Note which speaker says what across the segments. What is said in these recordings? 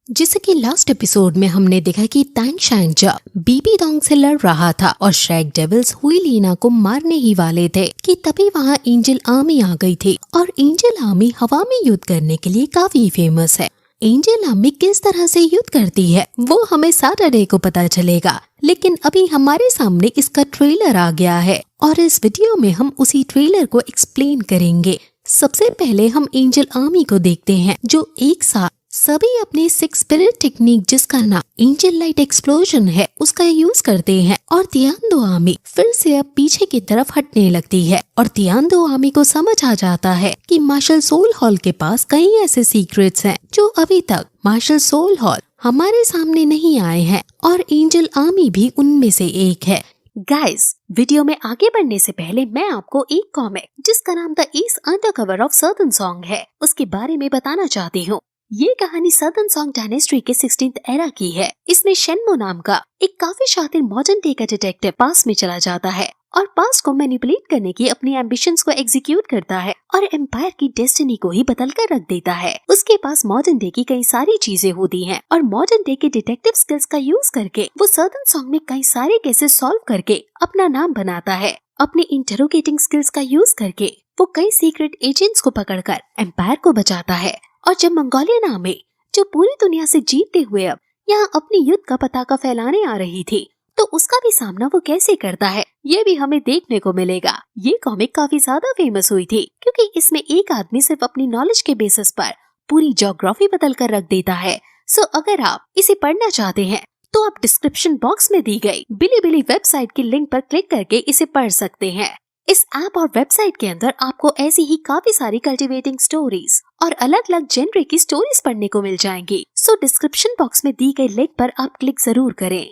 Speaker 1: जैसे कि last episode में हमने देखा कि तांग शैंग जब बीबी डोंग से लड़ रहा था और श्रैग डेविल्स हुई लीना को मारने ही वाले थे कि तभी वहाँ एंजल आर्मी आ गई थी। और एंजल आर्मी हवा में युद्ध करने के लिए काफी फेमस है। एंजल आर्मी किस तरह से युद्ध करती है वो हमें सैटरडे को पता चलेगा, लेकिन अभी हमारे सामने इसका ट्रेलर आ गया है और इस वीडियो में हम उसी ट्रेलर को एक्सप्लेन करेंगे। सबसे पहले हम एंजल आर्मी को देखते हैं जो एक साथ सभी अपने सिक्स स्पिरिट टेक्निक जिसका नाम एंजल लाइट एक्सप्लोजन है उसका यूज करते हैं और तियानदो आर्मी फिर से अब पीछे की तरफ हटने लगती है। और तियानदो आर्मी को समझ आ जाता है कि मार्शल सोल हॉल के पास कई ऐसे सीक्रेट्स हैं जो अभी तक मार्शल सोल हॉल हमारे सामने नहीं आए हैं और एंजल आर्मी भी उनमें से एक है। गाइस, वीडियो में आगे बढ़ने से पहले मैं आपको एक कॉमिक जिसका नाम the east undercover of certain song है उसके बारे में बताना चाहती हूँ। ये कहानी सर्टन सॉन्ग डायनेस्टी के 16th एरा की है। इसमें शेनमो नाम का एक काफी शातिर मॉडर्न डे का डिटेक्टिव पास्ट में चला जाता है और पास्ट को मैनिपुलेट करने की अपनी एम्बिशंस को एग्जीक्यूट करता है और एम्पायर की डेस्टिनी को ही बदल कर रख देता है। उसके पास मॉडर्न डे की कई सारी चीजें होती हैं और मॉडर्न डे के डिटेक्टिव स्किल्स का यूज करके वो सर्टन सॉन्ग में कई सारे केसेस सॉल्व करके अपना नाम बनाता है। अपनी इंटरोगेटिंग स्किल्स का यूज करके वो कई सीक्रेट एजेंट्स को पकड़कर एम्पायर को बचाता है। और जब मंगोलियन आर्मी जो पूरी दुनिया से जीतते हुए अब यहाँ अपनी युद्ध का पताका फैलाने आ रही थी तो उसका भी सामना वो कैसे करता है ये भी हमें देखने को मिलेगा। ये कॉमिक काफी ज्यादा फेमस हुई थी क्योंकि इसमें एक आदमी सिर्फ अपनी नॉलेज के बेसिस पर पूरी ज्योग्राफी बदल कर रख देता है। सो अगर आप इसे पढ़ना चाहते हैं तो आप डिस्क्रिप्शन बॉक्स में दी गई बिलीबिली वेबसाइट की लिंक पर क्लिक करके इसे पढ़ सकते हैं। इस ऐप और वेबसाइट के अंदर आपको ऐसी ही काफी सारी कल्टिवेटिंग स्टोरीज और अलग अलग जेनरे की स्टोरीज पढ़ने को मिल जाएंगी। सो डिस्क्रिप्शन बॉक्स में दी गई लिंक पर आप क्लिक जरूर करें।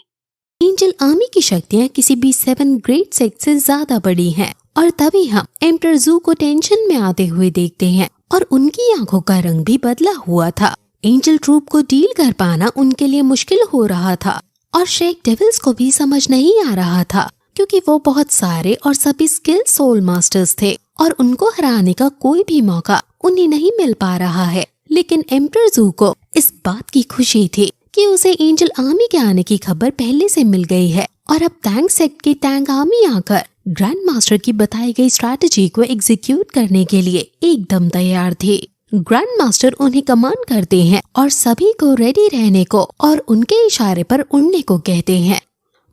Speaker 1: एंजल आर्मी की शक्तियाँ किसी भी 7 ग्रेट सेक्ट से ज्यादा बड़ी हैं और तभी हम एम्परर जू को टेंशन में आते हुए देखते हैं और उनकी आंखों का रंग भी बदला हुआ था। एंजल ट्रूप को डील कर पाना उनके लिए मुश्किल हो रहा था और श्रैग डेविल्स को भी समझ नहीं आ रहा था क्योंकि वो बहुत सारे और सभी स्किल सोल मास्टर्स थे और उनको हराने का कोई भी मौका उन्हें नहीं मिल पा रहा है। लेकिन एम्परर जू को इस बात की खुशी थी कि उसे एंजल आर्मी के आने की खबर पहले से मिल गई है और अब तांग सेक्ट की तांग आर्मी आकर ग्रैंड मास्टर की बताई गई स्ट्रैटेजी को एग्जीक्यूट करने के लिए एकदम तैयार थी। ग्रैंड मास्टर उन्हें कमांड करते हैं और सभी को रेडी रहने को और उनके इशारे पर उड़ने को कहते हैं।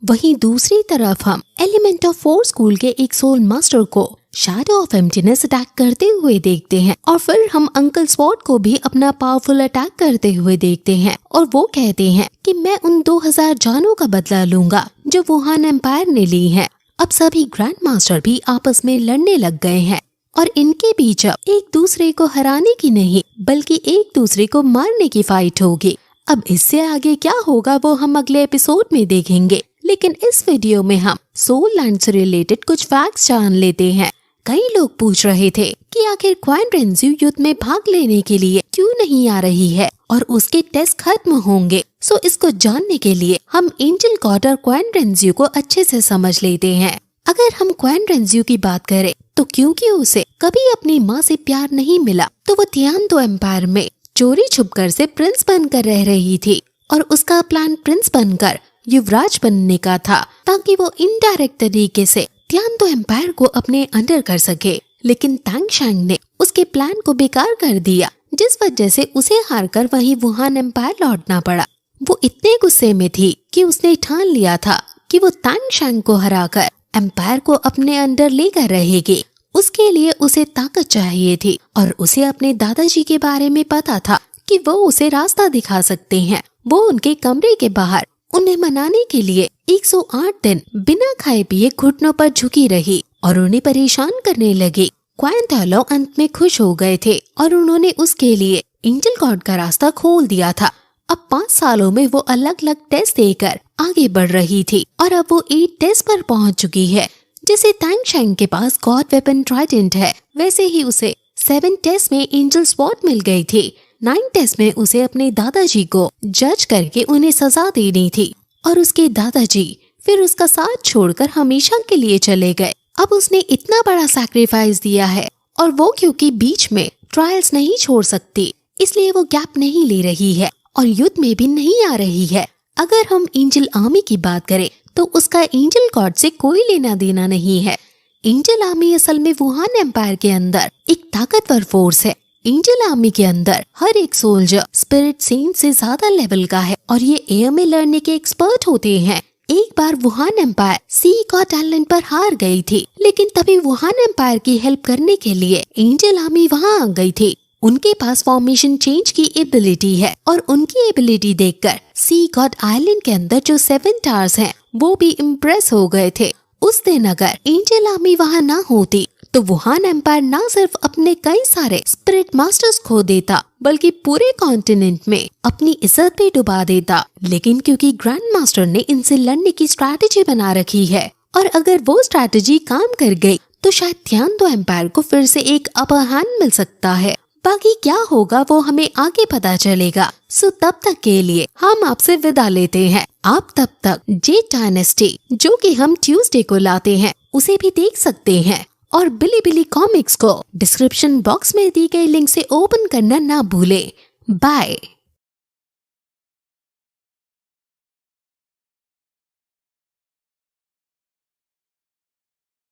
Speaker 1: वहीं दूसरी तरफ हम एलिमेंट ऑफ 4 स्कूल के एक सोल मास्टर को शैडो ऑफ एम्प्टीनेस अटैक करते हुए देखते हैं और फिर हम अंकल स्वॉर्ड को भी अपना पावरफुल अटैक करते हुए देखते हैं और वो कहते हैं कि मैं उन 2000 जानों का बदला लूंगा जो वुहान एम्पायर ने ली है। अब सभी ग्रैंड मास्टर भी आपस में लड़ने लग गए हैं और इनके बीच अब एक दूसरे को हराने की नहीं बल्कि एक दूसरे को मारने की फाइट होगी। अब इससे आगे क्या होगा वो हम अगले एपिसोड में देखेंगे, लेकिन इस वीडियो में हम सोल लैंड से रिलेटेड कुछ फैक्ट्स जान लेते हैं। कई लोग पूछ रहे थे कि आखिर क्वान रेंज्यू युद्ध में भाग लेने के लिए क्यों नहीं आ रही है और उसके टेस्ट खत्म होंगे। सो इसको जानने के लिए हम एंजल गॉड और क्वान रेंज्यू को अच्छे से समझ लेते हैं। अगर हम क्वान रेंज्यू की बात करें तो क्योंकि उसे कभी अपनी माँ से प्यार नहीं मिला तो वो तियानदो एम्पायर में चोरी छुपकर से प्रिंस बनकर रह रही थी और उसका प्लान प्रिंस बनकर युवराज बनने का था ताकि वो इनडायरेक्ट तरीके से तियानदो एम्पायर को अपने अंडर कर सके। लेकिन तांग शैंग ने उसके प्लान को बेकार कर दिया जिस वजह से उसे हारकर वहीं वुहान एम्पायर लौटना पड़ा। वो इतने गुस्से में थी कि उसने ठान लिया था कि वो तांग शैंग को हराकर एम्पायर को अपने अंडर लेकर रहेगी। उसके लिए उसे ताकत चाहिए थी और उसे अपने दादाजी के बारे में पता था कि वो उसे रास्ता दिखा सकते हैं। वो उनके कमरे के बाहर उन्हें मनाने के लिए 108 दिन बिना खाए पिए घुटनों पर झुकी रही और उन्हें परेशान करने लगी। क्वान टालो अंत में खुश हो गए थे और उन्होंने उसके लिए एंजल गॉड का रास्ता खोल दिया था। अब 5 सालों में वो अलग अलग टेस्ट देकर आगे बढ़ रही थी और अब वो 8 टेस्ट पर पहुंच चुकी है। जैसे तांग शैंग के पास गॉड वेपन ट्राइडेंट है वैसे ही उसे 7 टेस्ट में एंजल स्वॉर्ड मिल गई थी। 9 टेस्ट में उसे अपने दादाजी को जज करके उन्हें सजा देनी थी और उसके दादाजी फिर उसका साथ छोड़कर हमेशा के लिए चले गए। अब उसने इतना बड़ा सैक्रिफाइस दिया है और वो क्योंकि बीच में ट्रायल्स नहीं छोड़ सकती इसलिए वो गैप नहीं ले रही है और युद्ध में भी नहीं आ रही है। अगर हम एंजल आर्मी की बात करें तो उसका एंजल गॉड से कोई लेना देना नहीं है। एंजल आर्मी असल में वुहान एम्पायर के अंदर एक ताकतवर फोर्स है। एंजल आर्मी के अंदर हर एक सोल्जर स्पिरिट सेंट से ज्यादा लेवल का है और ये एयर में लड़ने के एक्सपर्ट होते हैं। एक बार वुहान एम्पायर सी गॉट आइलैंड पर हार गई थी, लेकिन तभी वुहान एम्पायर की हेल्प करने के लिए एंजल आर्मी वहाँ आ गई थी। उनके पास फॉर्मेशन चेंज की एबिलिटी है और उनकी एबिलिटी देखकर सी गॉड आइलैंड के अंदर जो 7 टावर्स हैं वो भी इम्प्रेस हो गए थे। उस दिन अगर एंजल आर्मी वहाँ ना होती तो वुहान एम्पायर न सिर्फ अपने कई सारे स्पिरिट मास्टर्स खो देता बल्कि पूरे कॉन्टिनेंट में अपनी इज्जत भी डुबा देता। लेकिन क्योंकि ग्रैंड मास्टर ने इनसे लड़ने की स्ट्रैटेजी बना रखी है और अगर वो स्ट्रैटेजी काम कर गई तो शायद तियानतो एम्पायर को फिर से एक अपर हैंड मिल सकता है। बाकी क्या होगा वो हमें आगे पता चलेगा। सो तब तक के लिए हम आपसे विदा लेते हैं। आप तब तक जेड डायनेस्टी जो कि हम ट्यूसडे को लाते हैं उसे भी देख सकते हैं और बिली कॉमिक्स को डिस्क्रिप्शन बॉक्स में दी गई लिंक से ओपन करना ना भूलें। बाय।